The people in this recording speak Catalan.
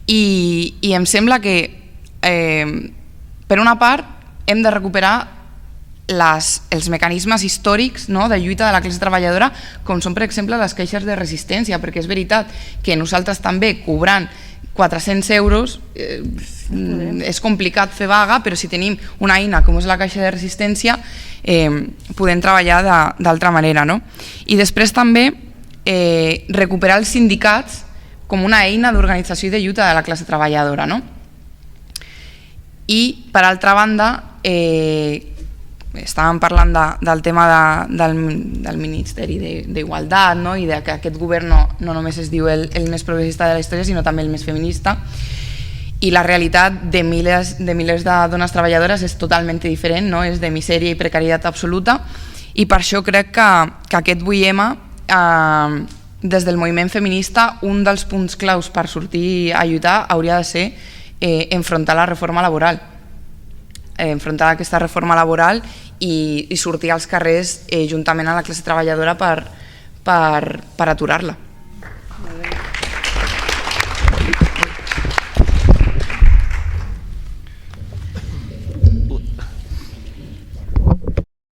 i em sembla que, per una part, hem de recuperar els mecanismes històrics de lluita de la classe treballadora, com són, per exemple, les queixes de resistència, perquè és veritat que nosaltres també, cobrant 400 euros, és complicat fer vaga, però si tenim una eina com és la caixa de resistència, podem treballar d'altra manera. I després també recuperar els sindicats com una eina d'organització i de lluita de la classe treballadora. I, per altra banda, estàvem parlant del tema del Ministeri d'Igualtat i que aquest govern no només es diu el més progressista de la història, sinó també el més feminista, i la realitat de milers de dones treballadores és totalment diferent, és de misèria i precarietat absoluta, i per això crec que aquest 8M, des del moviment feminista, un dels punts claus per sortir a lluitar hauria de ser enfrontar la reforma laboral, enfrontar aquesta reforma laboral i sortir als carrers juntament amb la classe treballadora per aturar-la.